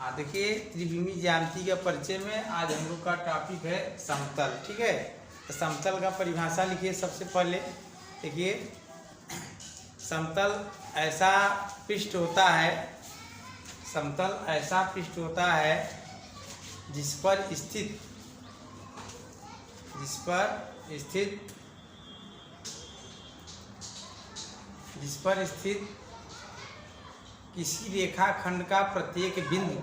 हाँ देखिए, त्रिविमी ज्यामिति का परिचय में आज हम लोग का टॉपिक है समतल। ठीक है, तो समतल का परिभाषा लिखिए सबसे पहले। देखिए, समतल ऐसा पृष्ठ होता है, समतल ऐसा पृष्ठ होता है जिस पर स्थित किसी रेखाखंड का प्रत्येक बिंदु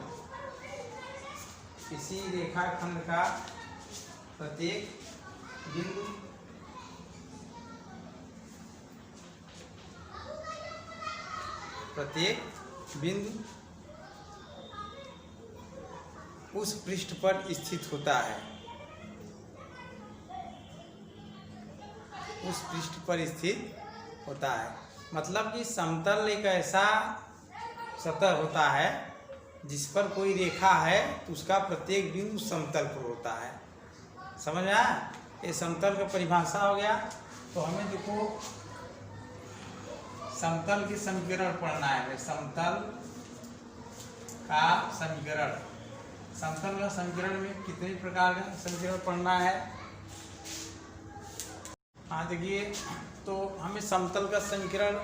उस पृष्ठ पर स्थित होता है। मतलब कि समतल एक ऐसा सतह होता है जिस पर कोई रेखा है तो उसका प्रत्येक बिंदु समतल पर होता है। समझ में आया? ये समतल का परिभाषा हो गया। तो हमें देखो समतल के समीकरण पढ़ना है। समतल का समीकरण में कितने प्रकार का समीकरण पढ़ना है? हाँ देखिए, तो हमें समतल का समीकरण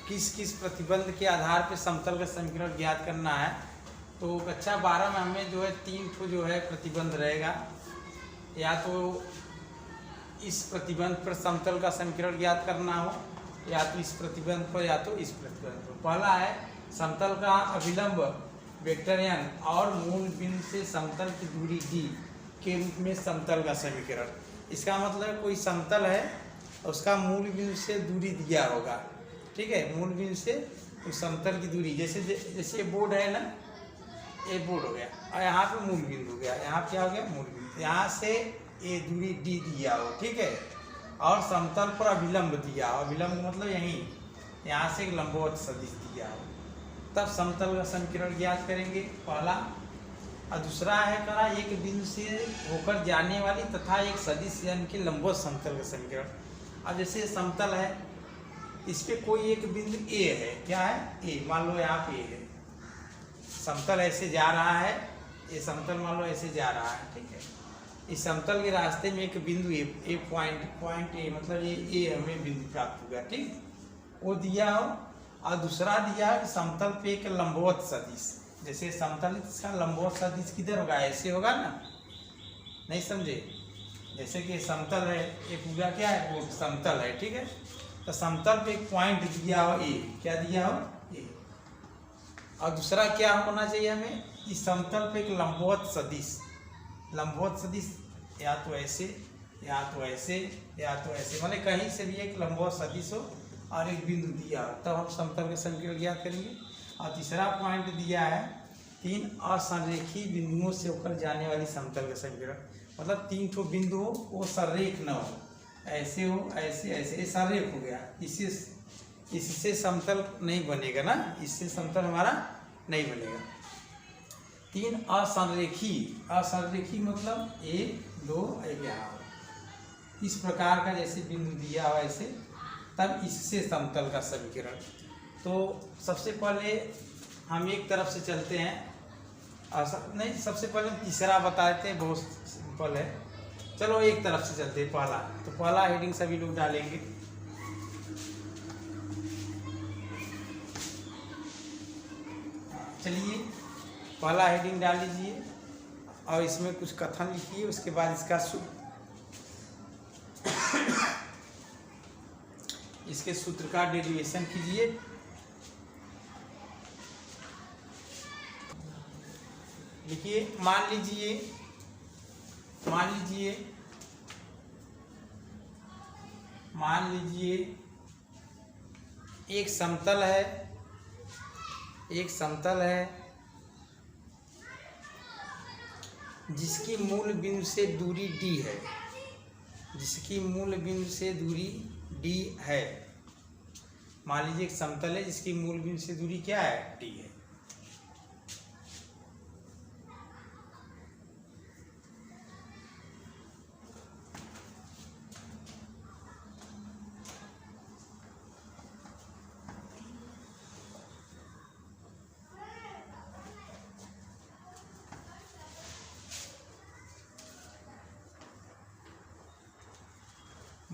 किस प्रतिबंध के आधार पर समतल का समीकरण ज्ञात करना है। तो कक्षा 12 में हमें जो है 3 ठो जो है प्रतिबंध रहेगा। या तो इस प्रतिबंध पर समतल का समीकरण ज्ञात करना हो, या तो इस प्रतिबंध पर, या तो इस प्रतिबंध पर। पहला है समतल का अभिलंब वेक्टर n और मूल बिंदु से समतल की दूरी d के रूप में समतल का समीकरण। इसका मतलब कोई समतल है, उसका मूल बिंदु से दूरी दिया होगा। ठीक है, मूल बिंदु से उस समतल की दूरी, जैसे बोर्ड है ना, ये बोर्ड हो गया और यहाँ पे मूल बिंदु हो गया, यहाँ क्या हो गया? मूल बिंदु। यहाँ से ये दूरी d दिया हो, ठीक है, और समतल पर अभिलंब दिया हो। अभिलंब मतलब यहीं, यहाँ से एक लंबवत सदिश दिया हो, तब समतल का समीकरण ज्ञात करेंगे, पहला। और दूसरा है करा एक बिंदु से होकर जाने वाली तथा एक सदिश यानी कि लंबवत समतल का समीकरण। अब जैसे समतल है, इस पे कोई एक बिंदु A है, क्या है? A, मान लो यहाँ पे है, समतल ऐसे जा रहा है, ये समतल मान लो ऐसे जा रहा है, ठीक है। इस समतल के रास्ते में एक बिंदु A पॉइंट A, मतलब ये A हमें बिंदु प्राप्त हुआ, ठीक, वो दिया हो। और दूसरा दिया है समतल पे एक लंबवत सदिश। जैसे समतल का लंबवत सदिश किधर होगा? ऐसे होगा ना, नहीं समझे? जैसे कि समतल है, ये पूरा क्या है? वो समतल है, ठीक है। तो समतल पे एक पॉइंट दिया हो A, क्या दिया हो? A। और दूसरा क्या होना चाहिए हमें? इस समतल पे एक लंबवत सदिश या तो ऐसे, या तो ऐसे, या तो ऐसे, माने कहीं से भी एक लंबवत सदिश हो और एक बिंदु दिया हो, तब हम समतल के समीकरण ज्ञात करेंगे। और तीसरा पॉइंट दिया है 3 असंरेखी बिंदुओं से होकर जाने वाली समतल का समीकरण। मतलब 3 ठो बिंदु हो, वो संरेख न हो, ऐसे हो, ऐसे, ऐसे, ये संरेख हो गया। इससे समतल नहीं बनेगा ना, इससे समतल हमारा नहीं बनेगा। 3 असंरेखी मतलब 1 2 यहाँ, इस प्रकार का जैसे बिंदु दिया हो ऐसे, तब इससे समतल का समीकरण। तो सबसे पहले हम एक तरफ से चलते हैं, नहीं, सबसे पहले तीसरा बता देते हैं, बहुत सिंपल है। चलो एक तरफ से चलते हैं, पहला। तो पहला हेडिंग सभी लोग डालेंगे। चलिए पहला हेडिंग डाल लीजिए और इसमें कुछ कथन लिखिए, उसके बाद इसका इसके सूत्र का डेरिवेशन कीजिए। देखिए, मान लीजिए एक समतल है जिसकी मूल बिंदु से दूरी d है। मान लीजिए एक समतल है जिसकी मूल बिंदु से दूरी क्या है? d है।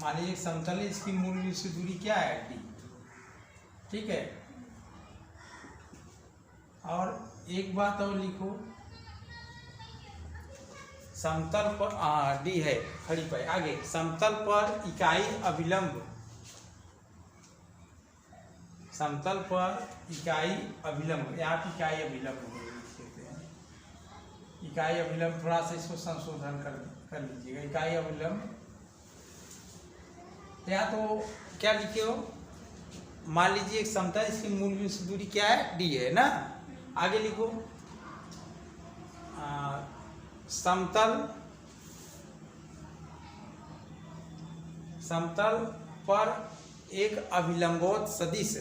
मान लीजिए समतल है, इसकी मूल बिंदु से दूरी क्या है, डी। ठीक है, और एक बात और लिखो, समतल पर डी है खड़ी पाई। आगे समतल पर इकाई अभिलंब, समतल पर इकाई अभिलंब, यहाँ पे इकाई अभिलंब लिखते हैं। इकाई अभिलंब थोड़ा सा इसको संशोधन कर लीजिएगा। इकाई अभिलंब या तो क्या लिखे हो, मान लीजिए एक समतल, इसकी मूल बिंदु से दूरी क्या है, डी है ना। आगे लिखो समतल, समतल पर एक अभिलंबवत सदिश,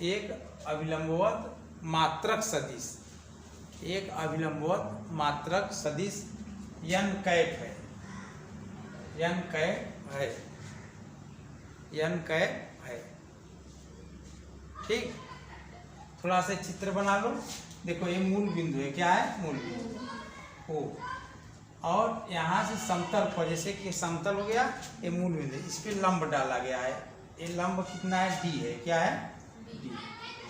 एक अभिलंबवत मात्रक सदिश, एक अभिलंबवत मात्रक सदिश n कैप है, n कैप है, n कैप है। ठीक, थोड़ा सा चित्र बना लो। देखो ये मूल बिंदु है, क्या है, मूल बिंदु ओ, और यहाँ से समतल पर, जैसे कि समतल हो गया, ये मूल बिंदु, इस पे लंब डाला गया है। ये लंब कितना है, डी है, क्या है, डी।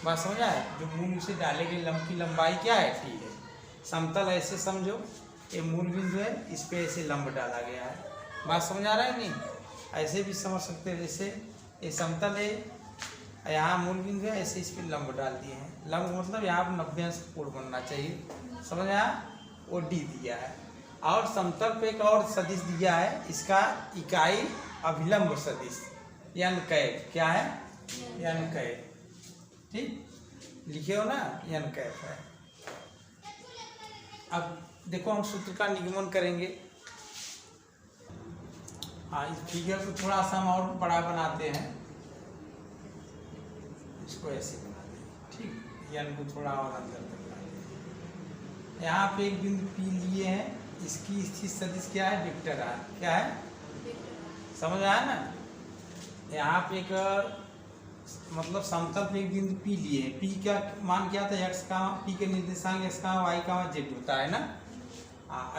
बात समझ आए, जो मूल से डाले गए लंब की लंबाई क्या है, डी है। समतल ऐसे समझो, ये मूल बिंदु है, इस पे ऐसे लंब डाला गया है। बात समझ आ रहा है नहीं, ऐसे भी समझ सकते हैं। जैसे ये समतल है, यहाँ मूल बिंदु है, ऐसे इस पे लंब डाल दिए हैं। लंब मतलब यहाँ पर 90 अंश कोण बनना चाहिए, समझ आया, वो डी दिया है। और समतल पे एक और सदिश दिया है, इसका इकाई अभिलंब सदिश n कैप, क्या है, n कैप। ठीक, लिखे हो ना, n कैप है। अब देखो हम सूत्र का निगमन करेंगे। हाँ, इस फिगर को थोड़ा सा हम और बड़ा बनाते हैं, इसको ऐसे बना दें। ठीक, n को थोड़ा और अंदर तक ला दें। यहाँ पे एक बिंदु P लिए हैं, इसकी स्थित सदिश क्या है, वेक्टर आर, क्या है, समझ आया ना। यहाँ पे एक मतलब समतल पे एक बिंदु P लिए हैं। P का मान क्या था, x का, P के निर्देशांक x का, y का, z होता है ना।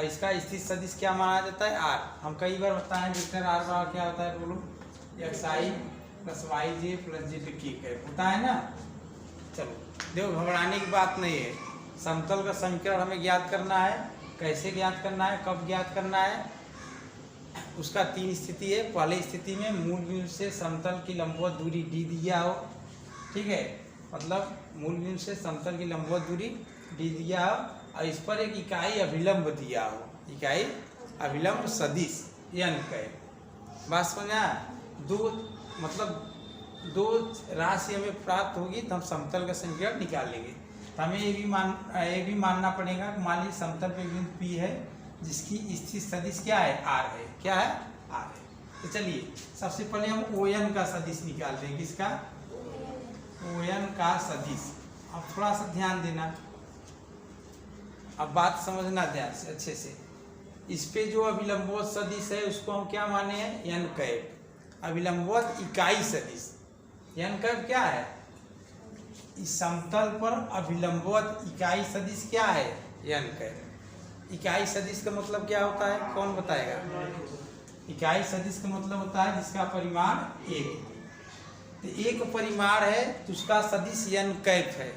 इसका स्थित सदिश क्या माना जाता है, r। हम कई बार बताए वेक्टर r का क्या होता है, बोलो, xi plus yj plus z होता है ना। चलो देखो, घबराने की बात नहीं है। समतल का समीकरण हमें ज्ञात करना है। कैसे ज्ञात करना है, कब ज्ञात करना है, उसका 3 स्थिति है। पहले स्थिति में मूल बिंदु से समतल की लंबवत दूरी d दिया हो, ठीक है, मतलब मूल बिंदु से समतल की लंबवत दूरी d दिया हो, और इस पर एक इकाई अभिलंब दिया हो, इकाई अभिलंब सदिश n कैप। बात समझा, दो मतलब दो राशि हमें प्राप्त होगी तो हम समतल का समीकरण निकालेंगे। तो हमें ये भी मानना पड़ेगा कि मान लीजिए समतल पे बिंदु P है, जिसकी स्थित सदिश क्या है, r है, क्या है, r है। तो चलिए सबसे पहले हम ON का सदिश निकालते हैं। किसका, ON का सदिश। अब थोड़ा सा ध्यान देना, अब बात समझना ध्यान से, अच्छे से। इस पे जो अभिलंबवत सदिश है उसको हम क्या माने हैं, n कैप। अभिलंबवत इकाई सदिश n कैप क्या है, इस समतल पर अभिलंबवत इकाई सदिश क्या है, n कैप। इकाई सदिश का मतलब क्या होता है, कौन बताएगा। इकाई सदिश का मतलब होता है जिसका परिमाण 1। तो एक परिमाण है तो उसका सदिश n कैप है।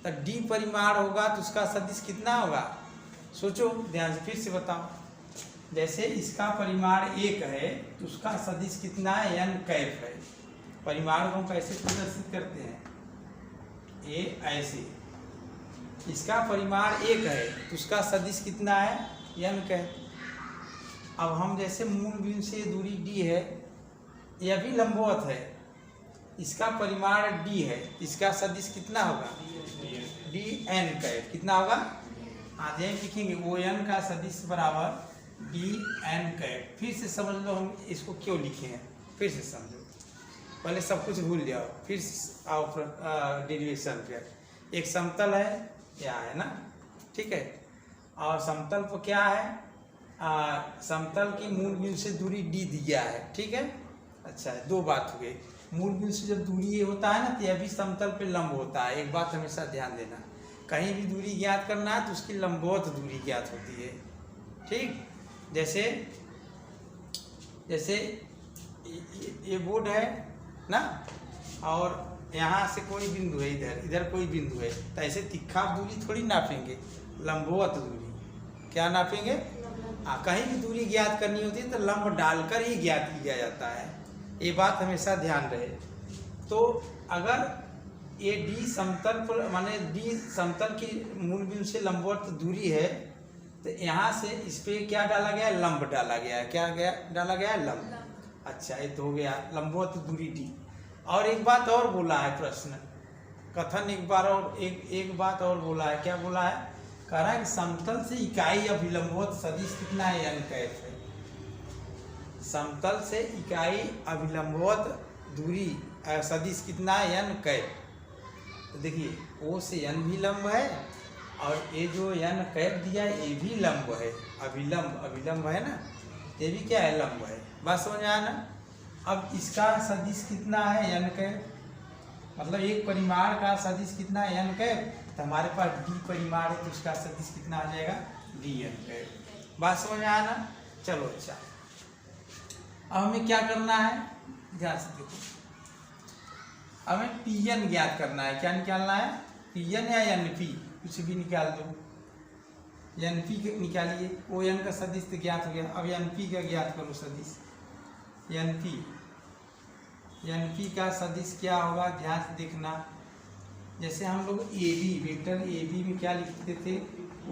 तो d परिमाण होगा तो उसका सदिश कितना होगा, सोचो ध्यान से, फिर से बताओ। जैसे इसका परिमाण 1 है तो उसका सदिश कितना है, n कैप है। परिमाण को हम कैसे प्रदर्शित करते हैं, ये ऐसे। इसका परिमाण 1 है तो उसका सदिश कितना है, n कैप। अब हम जैसे मूल बिंदु से दूरी d है, यह भी लंबवत है, इसका परिमाण d है, इसका सदिश कितना होगा, dn कैप। कितना होगा, आधे लिखेंगे, ON का सदिश बराबर dn कैप। फिर से समझ लो हम इसको क्यों लिखे हैं, फिर से समझो, पहले सब कुछ भूल जाओ, फिर आओ डेरिवेशन पे। एक समतल है, क्या है ना, ठीक है, और समतल पर क्या है, समतल की मूल बिंदु से दूरी d दिया है, ठीक है। अच्छा, दो बात हो गई। मूल बिंदु से जब दूरी ये होता है ना, तो यह भी समतल पे लंब होता है। एक बात हमेशा ध्यान देना, कहीं भी दूरी ज्ञात करना है तो उसकी लंबवत दूरी ज्ञात होती है, ठीक। जैसे जैसे ये बोर्ड है ना, और यहाँ से कोई बिंदु है, इधर कोई बिंदु है, तो ऐसे तिरछा दूरी थोड़ी नापेंगे, लंबवत दूरी क्या नापेंगे। कहीं भी दूरी ज्ञात करनी होती है तो लंब डालकर ही ज्ञात किया जाता है, ये बात हमेशा ध्यान रहे। तो अगर ये डी समतल पर माने डी समतल की मूल बिंदु से लंबवत दूरी है, तो यहाँ से इस पे क्या डाला गया है, लंब डाला गया है। क्या गया डाला गया है, लंब। अच्छा, ये तो हो गया लंबवत दूरी डी। और एक बात और बोला है प्रश्न कथन, एक बात और बोला है। क्या बोला है, कह रहा है कि समतल से इकाई अभिलंबवत सदिश कितना है, n कैफ है। समतल से इकाई अभिलंबवत दूरी सदिश कितना है, n कैफ। तो देखिए O से n भी लंब है, और ये जो n कैफ दिया है ये भी लंब है, अभिलंब है ना, ये भी क्या है, लंब है। बात समझ आया ना। अब इसका सदिश कितना है, n कैफ, मतलब एक परिमाण का सदिश कितना है, n कैफ। तो हमारे पास d परिमाण है, तो उसका सदिश कितना आ जाएगा, dn कैफ। बात समझ में आया ना। चलो अच्छा, अब हमें क्या करना है, ध्यान से देखो, हमें pn ज्ञात करना है। क्या निकालना है, pn या np, कुछ भी निकाल दो। np निकालिए, on का सदिश तो ज्ञात हो गया, अब np का ज्ञात करो सदिश। np का सदिश क्या होगा, ध्यान से देखना। जैसे हम लोग AB वेक्टर AB में क्या लिखते थे,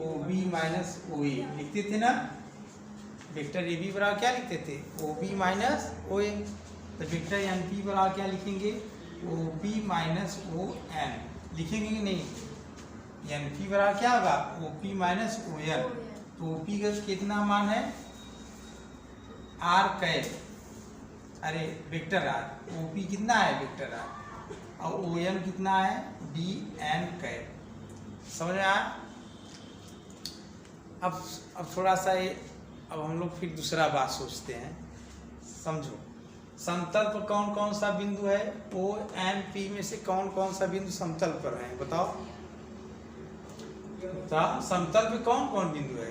OB माइनस OA लिखते थे ना। वेक्टर AB बराबर क्या लिखते थे, OB माइनस OA। तो वेक्टर NP बराबर क्या लिखेंगे, OB माइनस ON लिखेंगे कि नहीं। NP बराबर क्या होगा, OP माइनस ON। तो OP का कितना मान है, R कैफ, अरे वेक्टर R, OP कितना है वेक्टर R, और ON कितना है, DN कैफ। समझ में आया। अब थोड़ा सा ये, अब हम लोग फिर दूसरा बात सोचते हैं, समझो। समतल पर कौन कौन सा बिंदु है, ONP में से कौन कौन सा बिंदु समतल पर है, बताओ। समतल पे कौन कौन बिंदु है,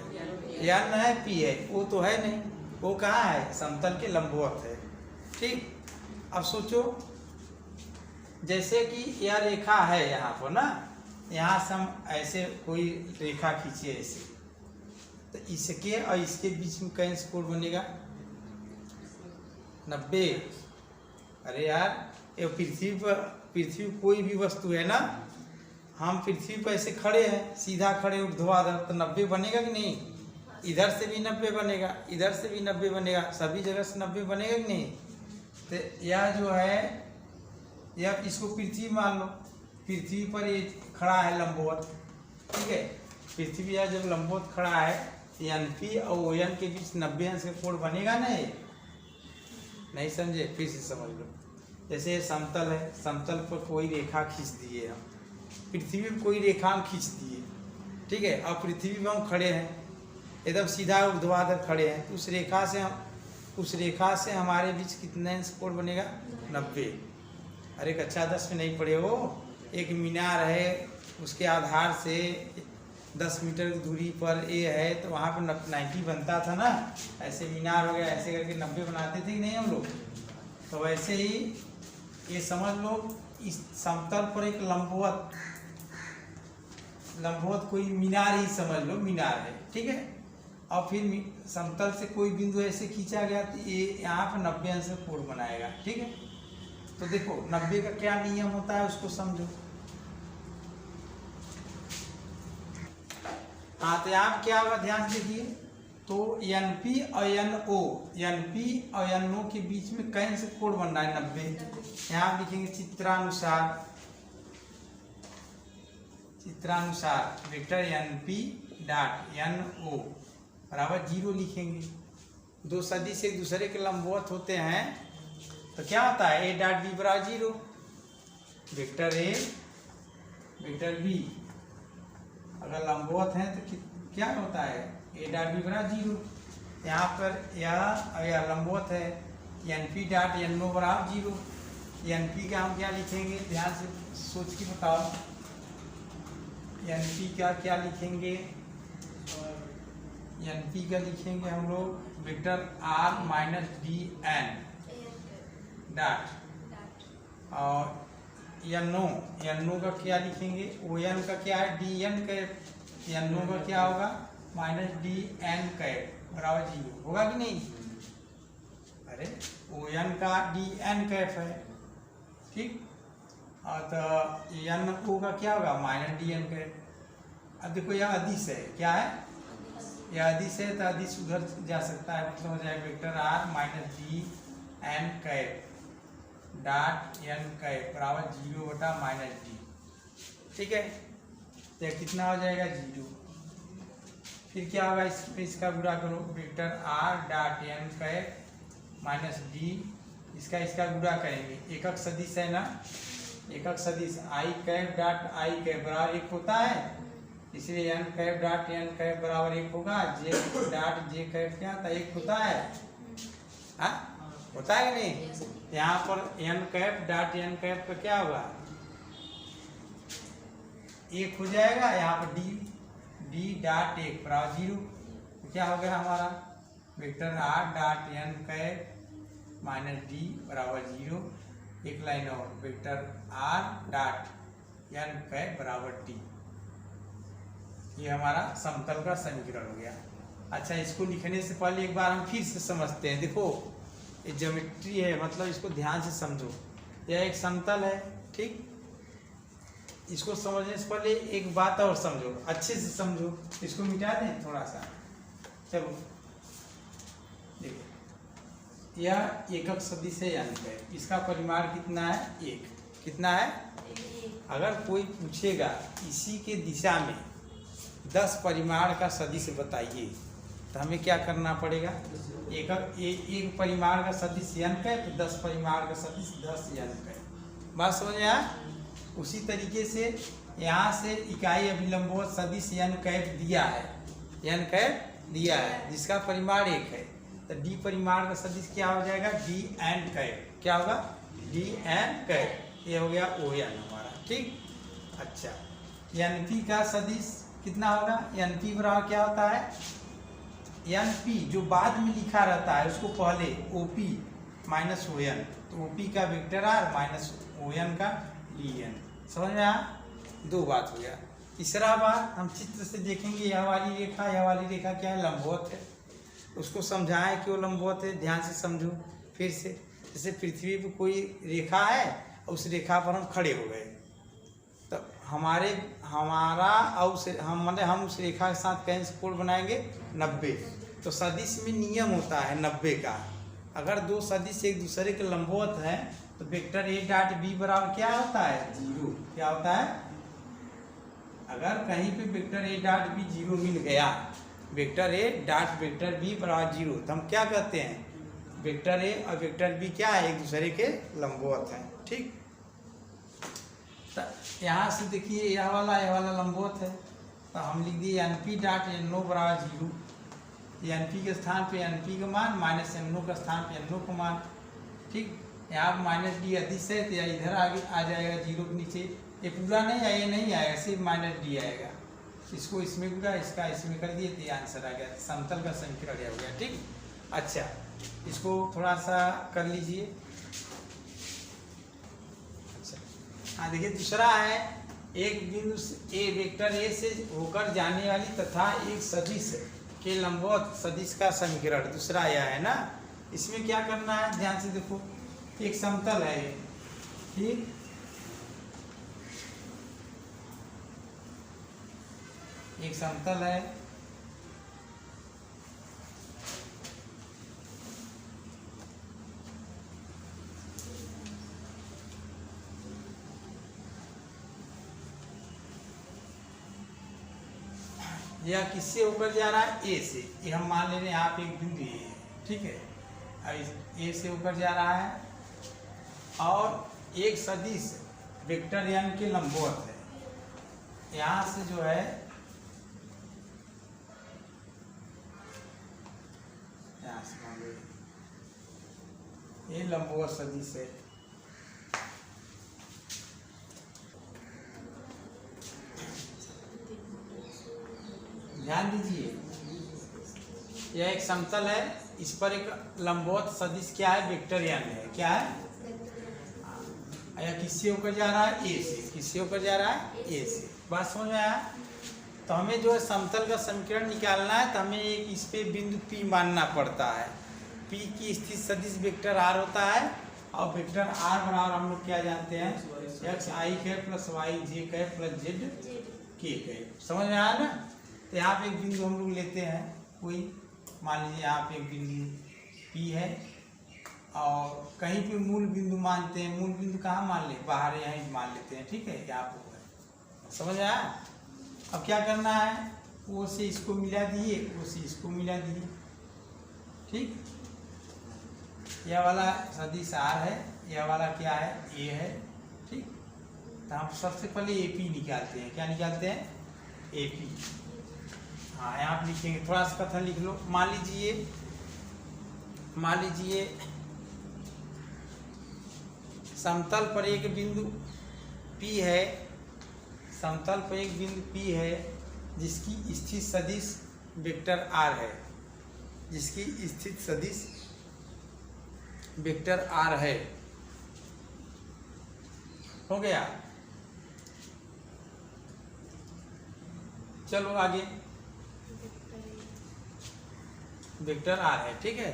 n है, P है, O तो है नहीं, वो कहाँ है, समतल के लंबवत है। ठीक, अब सोचो, जैसे कि यह रेखा है यहाँ पर ना, यहाँ से हम ऐसे कोई रेखा खींचे ऐसे, तो इसके और इसके बीच में कैसे कोण बनेगा, 90। अरे यार, ये पृथ्वी कोई भी वस्तु है ना, हम पृथ्वी पर ऐसे खड़े हैं, सीधा खड़े ऊर्ध्वाधर, तो 90 बनेगा कि नहीं। इधर से भी 90 बनेगा, इधर से भी 90 बनेगा, सभी जगह से 90 बनेगा कि नहीं। तो यह जो है, यह इसको पृथ्वी मान लो, पृथ्वी पर ये खड़ा है लंबवत, ठीक है। पृथ्वी यह जब लंबवत खड़ा है, NP और ON के बीच 90 अंश का कोण बनेगा नहीं समझे, फिर से समझ लो। जैसे ये समतल है, समतल पर कोई रेखा खींच दिए हम, पृथ्वी पर कोई रेखा हम खींच दिए, ठीक है। और पृथ्वी पर हम खड़े हैं, एकदम सीधा ऊर्ध्वाधर खड़े हैं, तो उस रेखा से हमारे बीच कितने अंश कोण बनेगा, 90। अरे कक्षा 10 में नहीं पढ़े हो, एक मीनार है, उसके आधार से 10 मीटर की दूरी पर ये है, तो वहाँ पर 90 बनता था ना। ऐसे मीनार हो गया, ऐसे करके 90 बनाते थे कि नहीं हम लोग। तो वैसे ही ये समझ लो, इस समतल पर एक लंबवत कोई मीनार ही समझ लो, मीनार है, ठीक है। और फिर समतल से कोई बिंदु ऐसे खींचा गया, तो ये यहाँ पर 90 अंश का कोण बनाएगा, ठीक है। तो देखो 90 का क्या नियम होता है, उसको समझो। हाँ, तो यहाँ क्या होगा, ध्यान से देखिए। तो NP और NO के बीच में कहीं से कोण बन रहा है, 90। यहाँ लिखेंगे चित्रानुसार वेक्टर NP डॉट NO बराबर 0 लिखेंगे। दो सदिश एक दूसरे के लंबवत होते हैं, तो क्या होता है, A डॉट B बराबर 0, वेक्टर A वेक्टर B अगर लंबवत हैं तो क्या होता है, A डॉट B बराबर 0। यहाँ पर यह लंबवत है, NP डॉट NO बराबर 0। NP का हम क्या लिखेंगे, ध्यान से सोच के बताओ। NP का क्या लिखेंगे, एन पी का लिखेंगे हम लोग vector r minus d n dot और एन ओ का क्या लिखेंगे, ओ एन का क्या है d n cap, n o का क्या होगा माइनस डी एन कैप बराबर 0 होगा कि नहीं। अरे ओ एन का डी एन कैप है, ठीक, और तो एन ओ का क्या होगा माइनस डी एन कैप। अब देखो यह अदिश है, क्या है यह अदिश है, तो अदिश उधर जा सकता है, मतलब हो जाएगा vector r minus d n cap dot n cap बराबर 0 बटा माइनस डी, ठीक है। तो कितना हो जाएगा 0। फिर क्या होगा इसका गुणा करो, vector r dot n cap minus d, इसका गुणा करेंगे, एकक सदिश है ना, एकक सदिश i cap dot i cap बराबर 1 होता है, इसलिए n cap dot n cap बराबर 1 होगा, जे डॉट जे कैप क्या होता है 1 होता है, हाँ होता है कि नहीं। यहाँ पर n cap dot n cap का क्या होगा 1 हो जाएगा, यहाँ पर डी डॉट 1 बराबर 0, तो क्या हो गया हमारा vector r dot n cap minus d बराबर 0, एक लाइन और vector r dot n cap बराबर डी, ये हमारा समतल का समीकरण हो गया। अच्छा, इसको लिखने से पहले एक बार हम फिर से समझते हैं। देखो ये ज्योमेट्री है, मतलब इसको ध्यान से समझो, यह एक समतल है, ठीक, इसको समझने से पहले एक बात और समझो, अच्छे से समझो, इसको मिटा दें थोड़ा सा, चलो देखो यह एकक सदिश है यानी है, इसका परिमाण कितना है 1, कितना है, अगर कोई पूछेगा इसी के दिशा में 10 परिमाण का सदिश बताइए, तो हमें क्या करना पड़ेगा, एक परिमाण का सदिश n कैप, 10 परिमाण का सदिश 10 n कैप, बात समझ में आया। उसी तरीके से यहाँ से इकाई अभिलंबवत सदिश n कैप दिया है, n कैप दिया है जिसका परिमाण 1 है, तो d परिमाण का सदिश क्या हो जाएगा डी एन कैप, क्या होगा डी एन कैप, ये हो गया ओ एन हमारा, ठीक। अच्छा, एन पी का सदिश कितना होगा, एन पी बराबर क्या होता है, एन पी जो बाद में लिखा रहता है उसको पहले O P minus O N, तो ओ पी का vector r minus O N का डी एन, समझ में आया, 2 बात हो गया। तीसरा बात हम चित्र से देखेंगे, यह वाली रेखा क्या है लंबवत है, उसको समझाएं कि वो लंबवत है, ध्यान से समझो फिर से। जैसे पृथ्वी पर कोई रेखा है, उस रेखा पर हम खड़े हो गए, तो हमारा और हम उस रेखा के साथ कहीं से कोण बनाएंगे 90, तो सदिश में नियम होता है 90 का, अगर 2 सदिश एक दूसरे के लंबवत हैं तो वेक्टर ए डॉट बी बराबर क्या होता है 0, क्या होता है, अगर कहीं पे वेक्टर ए डॉट बी 0 मिल गया, vector a dot vector b बराबर 0, तो हम क्या कहते हैं वेक्टर ए और वेक्टर बी क्या है एक दूसरे के लंबवत हैं, ठीक। यहाँ से देखिए यह वाला लंबवत है, तो हम लिख दिए N P dot N O बराबर 0, एन पी के स्थान पे एन पी का मान माइनस एन ओ का स्थान पे एन ओ का मान, ठीक। यहाँ माइनस डी अदिश है तो इधर आगे आ जाएगा 0 के नीचे, ये पूरा नहीं आएगा, ये नहीं आएगा, सिर्फ माइनस डी आएगा, इसको इसमें गुणा इसका इसमें कर दिए तो ये आंसर आ गया, समतल का समीकरण हो गया, ठीक। अच्छा, इसको थोड़ा सा कर लीजिए। हाँ देखिए, दूसरा है एक बिंदु ए वेक्टर ए से होकर जाने वाली तथा एक सदिश के लंबवत सदिश का समीकरण, दूसरा यह है ना। इसमें क्या करना है, ध्यान से देखो, एक समतल है ये, ठीक, एक समतल है, या किससे होकर जा रहा है ए से, ये हम मान ले रहे हैं यहाँ पे एक बिंदु ए है, ठीक है, अब ए से होकर जा रहा है और एक सदिश वेक्टर एन के लंबवत है, यहाँ से जो है यहाँ से मान लो ये लंबवत सदिश है, ध्यान दीजिए यह एक समतल है, इस पर एक लंबवत सदिश क्या है, वेक्टर n है। क्या है? यह किससे होकर जा रहा है? ए से। किससे होकर जा रहा है? ए से। बात समझ में आया? तो हमें जो है समतल का समीकरण निकालना है, तो हमें एक इस पे बिंदु P मानना पड़ता है। P की स्थित सदिश वेक्टर r होता है, और वेक्टर r बराबर हम लोग क्या जानते हैं, x i है प्लस y j है प्लस z k है। समझ में आया ना? तो यहाँ पे एक बिंदु हम लोग लेते हैं, कोई मान लीजिए यहाँ पे एक बिंदु P है, और कहीं पे मूल बिंदु मानते हैं। मूल बिंदु कहाँ मान ले? बाहर यहीं मान लेते हैं। ठीक है, यहाँ पे समझ में आया? अब क्या करना है, वो से इसको मिला दिए, वो से इसको मिला दिए। ठीक, यह वाला सदिश r है, यह वाला क्या है, a है। ठीक, तो हम सबसे पहले AP निकालते हैं। क्या निकालते हैं? AP। हाँ, यहाँ आप लिखेंगे, थोड़ा सा कथन लिख लो। मान लीजिए समतल पर एक बिंदु P है, समतल पर एक बिंदु P है जिसकी स्थित सदिश वेक्टर r है, जिसकी स्थित सदिश वेक्टर r है। हो गया? चलो आगे, वेक्टर r है। ठीक है,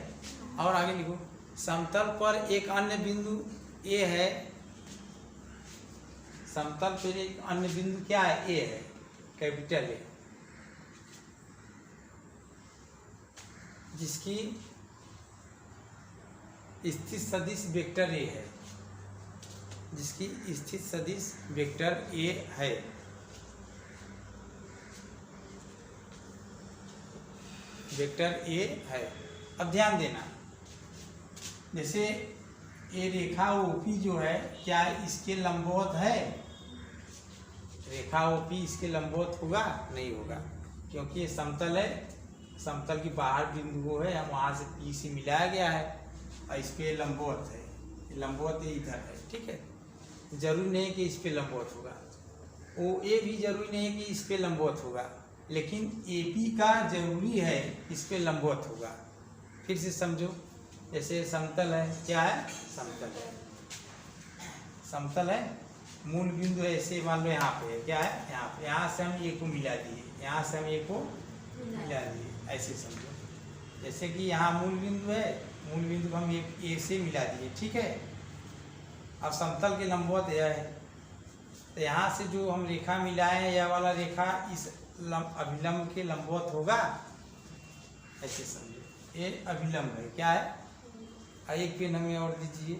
और आगे लिखो, समतल पर एक अन्य बिंदु A है, समतल पर एक अन्य बिंदु क्या है, A है, कैपिटल A, जिसकी स्थित सदिश वेक्टर A है, जिसकी स्थित सदिश वेक्टर A है। वेक्टर A है। अब ध्यान देना, जैसे ये रेखा OP जो है, क्या इसके लंबवत है? रेखा OP इसके लंबवत होगा? नहीं होगा, क्योंकि ये समतल है, समतल की बाहर बिंदु वो है, हम वहाँ से P से मिलाया गया है, और इस पे लंबवत है, लंबवत इधर है। ठीक है, जरूरी नहीं कि इस पे लंबवत होगा, OA भी जरूरी नहीं है कि इस पे लंबवत होगा, लेकिन AP का जरूरी है इस पे लंबवत होगा। फिर से समझो, जैसे समतल है, क्या है, समतल है, समतल है, मूल बिंदु ऐसे मान लो यहाँ पे है, क्या है, यहाँ पे, यहाँ से हम A को मिला दिए, यहाँ से हम A को मिला दिए, ऐसे समझो। जैसे कि यहाँ मूल बिंदु है, मूल बिंदु को हम A से मिला दिए। ठीक है, अब समतल के लंबवत यह है, तो यहाँ से जो हम रेखा मिलाए हैं, यह वाला रेखा इस अभिलंब के लंबवत होगा, ऐसे समझो। ये अभिलंब है, क्या है, एक पेन हमें और दीजिए।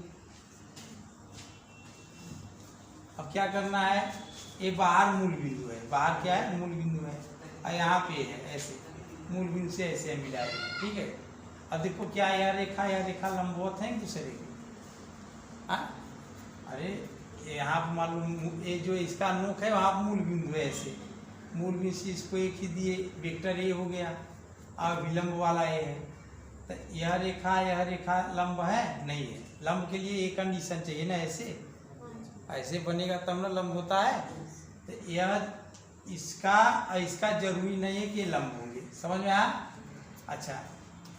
अब क्या करना है, ये बाहर मूल बिंदु है, बाहर क्या है, मूल बिंदु है, और यहाँ पे है, ऐसे मूल बिंदु से ऐसे मिलाए। ठीक है, अब देखो क्या यह रेखा लंबवत है एक दूसरे की। हाँ, अरे यहाँ पर मान लो ये जो इसका नोक है, वहाँ मूल बिंदु है, ऐसे मूल बिंदु से इसको एक ही दिए, वेक्टर A हो गया, और विलंब वाला A है। तो यह रेखा लंब है? नहीं है। लंब के लिए एक कंडीशन चाहिए ना, ऐसे बनेगा तब ना लंब होता है। तो यह इसका जरूरी नहीं है कि लंब होंगे। समझ में आया? अच्छा,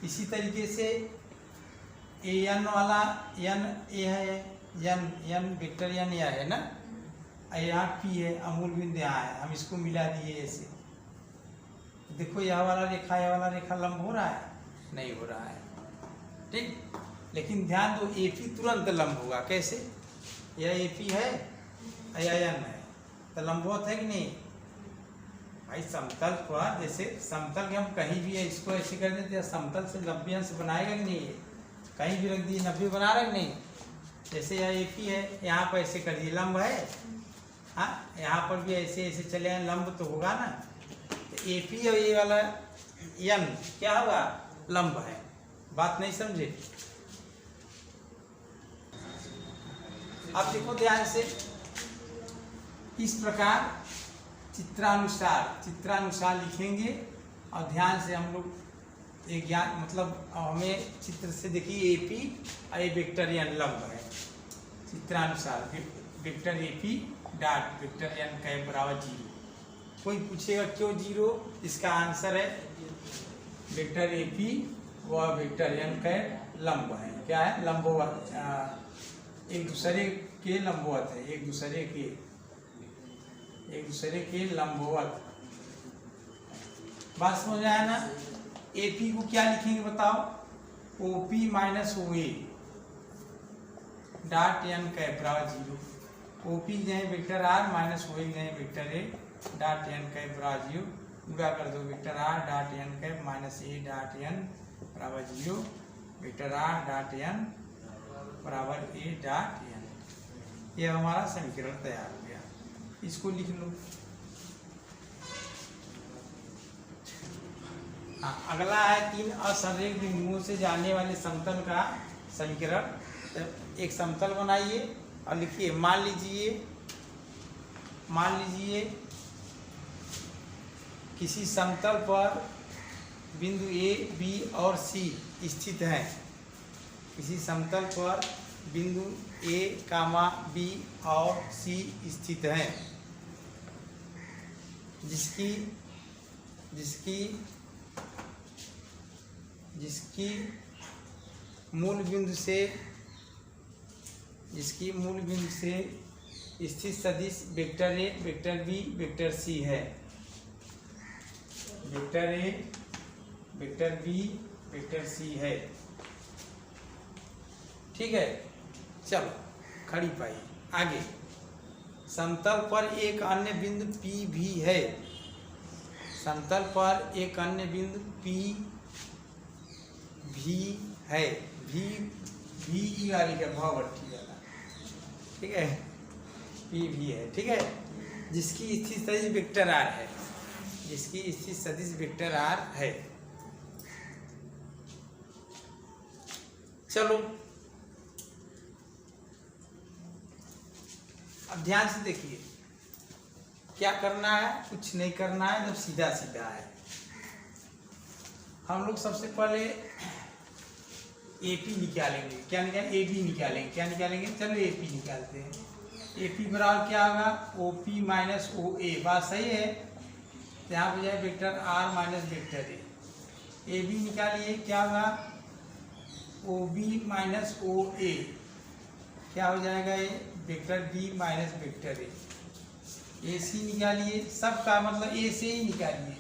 इसी तरीके से AN वाला n A है, n वेक्टर n यह है ना, यहाँ P है, अमूल बिंदु यहाँ है, हम इसको मिला दिए ऐसे। देखो यह वाला रेखा लंब हो रहा है? नहीं हो रहा है। ठीक, लेकिन ध्यान दो, AP तुरंत लंब होगा। कैसे? यह AP है, यह n है, तो लंबवत है कि नहीं भाई? समतल पर, जैसे समतल के हम कहीं भी है, इसको ऐसे कर देते हैं, समतल से 90 अंश बनाएगा कि नहीं? है कहीं भी रख दिए 90 बना रहा है कि नहीं? जैसे यह AP है, यहाँ पर ऐसे कर दिए, लंब है। हाँ, यहाँ पर भी ऐसे चले आए, लंब तो होगा ना। तो AP और ये वाला n क्या होगा? लंब है। बात नहीं समझे? अब देखो ध्यान से, इस प्रकार चित्रानुसार लिखेंगे, और ध्यान से हम लोग एक ज्ञान, मतलब हमें चित्र से देखिए AP और ये वेक्टर n लंब है। चित्रानुसार vector AP dot vector n का बराबर 0। कोई पूछेगा क्यों 0? इसका आंसर है वेक्टर AP व वेक्टर n के लंब है। क्या है? लंबवत, एक दूसरे के लंबवत है, एक दूसरे के लंबवत। बात समझ में आया ना? AP को क्या लिखेंगे बताओ? OP minus OA dot n cap बराबर 0। OP जाए वेक्टर R माइनस OA जाए vector A dot n cap बराबर 0। गुणा कर दो vector R dot n cap minus A dot n बराबर 0, वेक्टर R डॉट n बराबर A डॉट n। ये हमारा समीकरण तैयार हो गया। इसको लिख लो। अगला है 3 असंरेख बिंदुओं से जाने वाले समतल का समीकरण। एक समतल बनाइए और लिखिए, मान लीजिए किसी समतल पर बिंदु A, B और C स्थित हैं। किसी समतल पर बिंदु A, B और C स्थित हैं, जिसकी मूल बिंदु से स्थित सदिश vector A, vector B, vector C है। Vector A, vector B, vector C है। ठीक है, चलो खड़ी पाई। आगे समतल पर एक अन्य बिंदु P भी है। समतल पर एक अन्य बिंदु P भी है। भी वाली का भाव ठीक है, ठीक है, P भी है। ठीक है, जिसकी स्थित सदिश वेक्टर R है, जिसकी स्थित सदिश वेक्टर R है। चलो अब ध्यान से देखिए, क्या करना है? कुछ नहीं करना है, जब सीधा सीधा है। हम लोग सबसे पहले AP निकालेंगे। क्या निकालेंगे? AB निकालेंगे। क्या निकालेंगे? चलो AP निकालते हैं। AP बराबर क्या होगा? OP minus OA। बात सही है? यहाँ पे जाए vector R minus vector A। AB निकालिए, क्या होगा? OB minus OA। क्या हो जाएगा? ये vector B minus vector A। AC निकालिए, सबका मतलब A से ही निकालिए।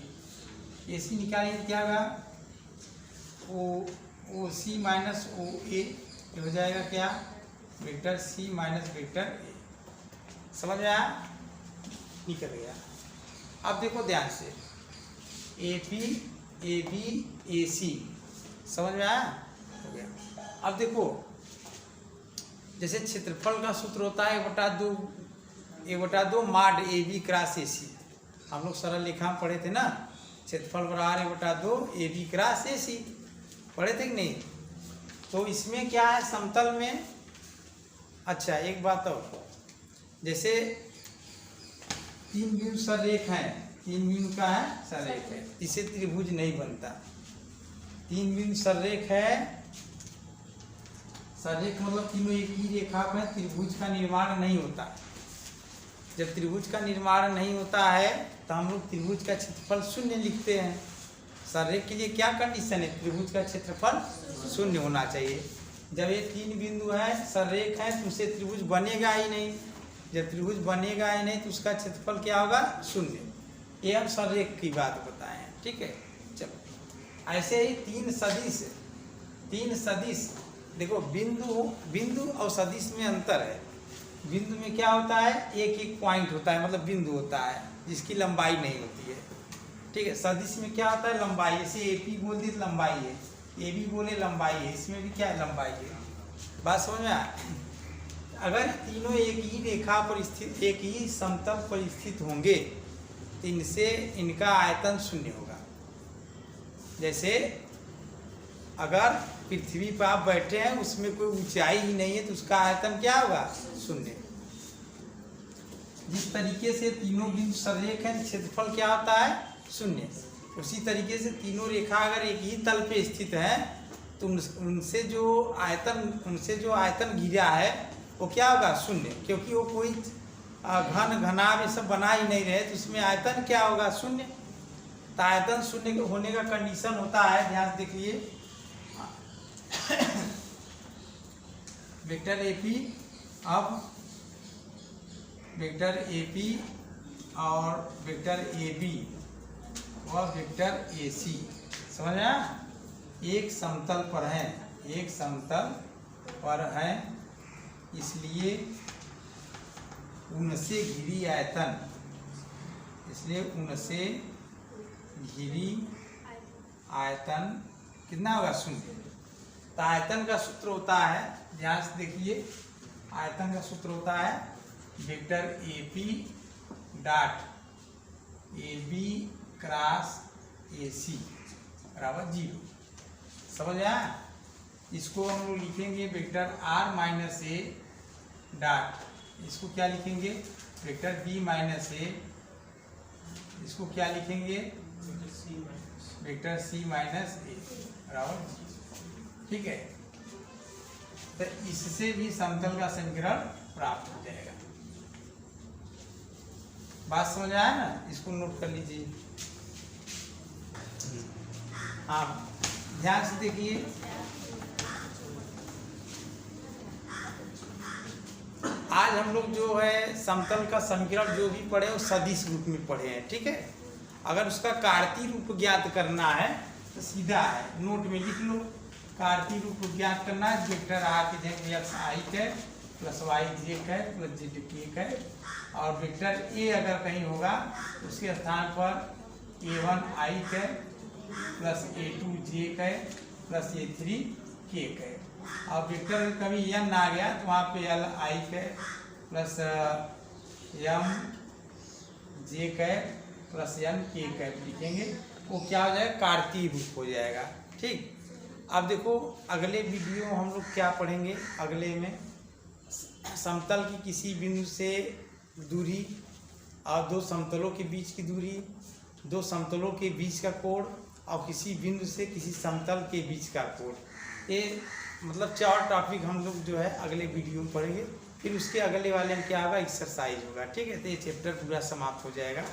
AC निकालिए, क्या होगा? OC minus OA। ये हो जाएगा क्या? Vector C minus vector A। समझ में आया? निकल गया। अब देखो ध्यान से, AP, AB, AC। समझ में आया? हो गया। अब देखो, जैसे क्षेत्रफल का सूत्र होता है 1/2 माड AB क्रॉस AC। हम लोग सरल रेखा में पढ़े थे ना, क्षेत्रफल बराबर 1/2 AB क्रॉस AC। पढ़े थे कि नहीं? तो इसमें क्या है समतल में? अच्छा एक बात और, जैसे 3 बिंदु सररेख हैं, 3 बिंदु का है सररेख है, इसे त्रिभुज नहीं बनता। 3 बिंदु सररेख है, सररेख मतलब तीनों एक ही रेखा पर त्रिभुज का निर्माण नहीं होता। जब त्रिभुज का निर्माण नहीं होता है तो हम लोग त्रिभुज का क्षेत्रफल 0 लिखते हैं। सररेख के लिए क्या कंडीशन है? त्रिभुज का क्षेत्रफल 0 होना चाहिए। जब ये 3 बिंदु है सररेख है तो उससे त्रिभुज बनेगा ही नहीं। जब त्रिभुज बनेगा ही नहीं तो उसका क्षेत्रफल क्या होगा? 0। ये हम सररेख की बात बताए हैं। ठीक है, चलो ऐसे ही 3 सदिश देखो, बिंदु और सदिश में अंतर है। बिंदु में क्या होता है? एक पॉइंट होता है, मतलब बिंदु होता है जिसकी लंबाई नहीं होती है। ठीक है, सदिश में क्या होता है? लंबाई। जैसे AP बोल दी लंबाई है, AB बोले लंबाई है, इसमें भी क्या है? लंबाई है। बात समझ में आया? अगर तीनों एक ही रेखा पर स्थित, एक ही समतल पर स्थित होंगे तो इनसे इनका आयतन 0 होगा। जैसे अगर पृथ्वी पर आप बैठे हैं, उसमें कोई ऊंचाई ही नहीं है तो उसका आयतन क्या होगा? 0। जिस तरीके से तीनों बिंदु सररेख हैं, क्षेत्रफल क्या होता है? 0। उसी तरीके से तीनों रेखा अगर एक ही तल पे स्थित है तो उनसे जो आयतन घिरा है वो क्या होगा? 0। क्योंकि वो कोई घनाभ ये सब बना ही नहीं रहे तो उसमें आयतन क्या होगा? 0। तो आयतन शून्य होने का कंडीशन होता है, ध्यान से देखिए, वेक्टर एपी, अब वेक्टर एपी और वेक्टर एबी व वेक्टर एसी, समझ आया? एक समतल पर है, एक समतल पर है, इसलिए उनसे घिरी आयतन, इसलिए उनसे घिरी आयतन कितना होगा? शून्य। तो आयतन का सूत्र होता है, ध्यान से देखिए, आयतन का सूत्र होता है vector AP dot AB cross AC बराबर 0, समझ आया? इसको हम लोग लिखेंगे vector r minus a dot, इसको क्या लिखेंगे? वेक्टर बी माइनस ए, इसको क्या लिखेंगे? वेक्टर सी माइनस ए बराबर 0, ठीक है? तो इससे भी समतल का समीकरण प्राप्त हो जाएगा। बात समझ आया ना? इसको नोट कर लीजिए। हाँ, ध्यान से देखिए, आज हम लोग जो है समतल का समीकरण जो भी पढ़े वो सदिश रूप में पढ़े हैं, ठीक है? अगर उसका कार्तीय रूप ज्ञात करना है तो सीधा है, नोट में लिख लो, कार्तीय रूप ज्ञात करना है, वेक्टर आर की जगह एक्स आई है प्लस वाई जे है प्लस जेड के है, और वेक्टर ए अगर कहीं होगा उसके स्थान पर A1 आई है प्लस A2 जे है प्लस A3 के है, और वेक्टर कभी n आ गया तो वहाँ पे L आई है प्लस M जे है प्लस N के है लिखेंगे, वो क्या हो जाएगा? कार्तीय रूप हो जाएगा, ठीक? अब देखो अगले वीडियो हम लोग क्या पढ़ेंगे, अगले में समतल की किसी बिंदु से दूरी और दो समतलों के बीच की दूरी, दो समतलों के बीच का कोण और किसी बिंदु से किसी समतल के बीच का कोण, ये मतलब 4 टॉपिक हम लोग जो है अगले वीडियो में पढ़ेंगे। फिर उसके अगले वाले में क्या होगा? एक्सरसाइज होगा, ठीक है? तो ये चैप्टर पूरा समाप्त हो जाएगा।